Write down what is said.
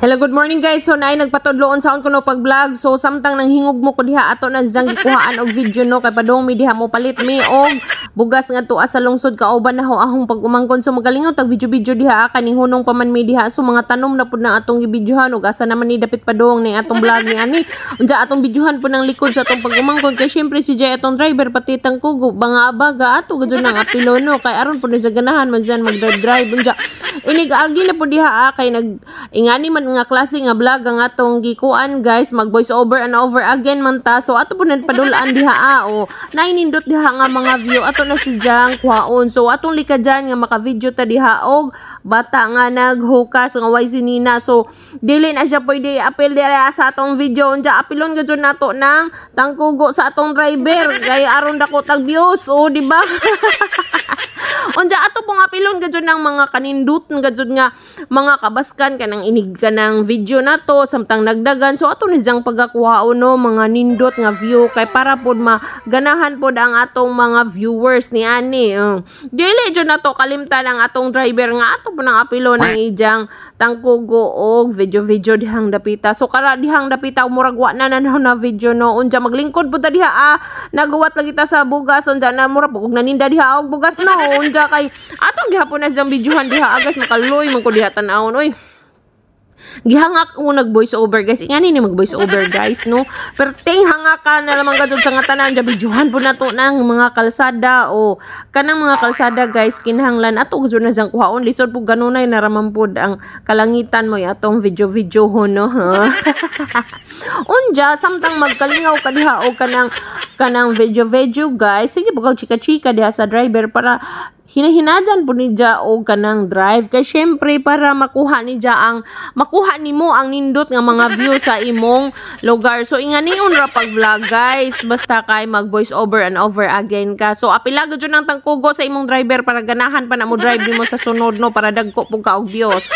Hello, good morning guys. So naay nagpatudloon saon ko no pag-vlog. So samtang nang hingog mo ko diha ato na diyang gikuhaan og video no kay padong mi diha mo palit mi og bugas nga tuwa sa lungsod kauban na ho ahong pag-umangkon. So magalingaw tag video diha kaning hunong paman mi diha. So mga tanom na pud na atong gibidyohan og asa naman ni dapit padong ni atong vlog ni ani. Unja atong videohan po ng likod sa atong pag-umangkon kay syempre si Jay atong driver pati tangkugo mga abaga ato gadto nang apilo no kay aron pud na ganahan man dyan mag-drive. Unja inigaagi na po diha kay nag ingani man nga klase nga vlog ang atong gikuan guys, mag voice over and over again man ta. So ato po padulaan diha o nainindot diha nga mga view ato na si Jang kwaon. So atong likadyan nga maka-video ta diha og bata nga naghukas nga way sinina. So dili na siya pwede apil diha sa atong video. Unja apilon gadyon nato nang tangkugo sa atong driver kay aron dako tag views o di ba? Unja ato pong apilon gadyon ng mga kanindut gadyon nga mga kabaskan kanang inig ka ng video na to samtang nagdagan. So ato ni diyang pagkakuha no mga nindot nga view kay para pod maganahan pod ang atong mga viewers ni ani. Dili jud nato kalimtan ang atong driver nga ato po ng apilon ng ijang tangkugo og video dihang dapita. So kara dihang dapita murag wa na na video no. Unja maglingkod pud ta diha nagawa lagi ta sa bugas. Unja na mura pug naninda diha og bugas no. Unja kay atong gihapon na siyang videohan diha agas makaloy man ko diha tan-awon oy. Gihangak ko nag voice over guys. Ingani ni mag voice over guys no. Pero ting hangaka na lamang gadto sa nga tanan ja videohan po nato nang mga kalsada o kanang mga kalsada guys kinahanglan ato gadto na jang kuhaon lisod po ganunay naraman pod ang kalangitan mo atong video ho no. Unja samtang magkalingaw ka diha o kanang video guys, sige bukaw chika diha sa driver para hinahinadyan po ni Dya o kanang drive kay syempre para makuha ni mo ang nindot nga mga view sa imong lugar. So ingani ra pag vlog guys basta kay mag voice over and over again ka. So apila gyud nang tangkugo sa imong driver para ganahan pa na mo drive nimo sa sunod no para dagko pug ka og views.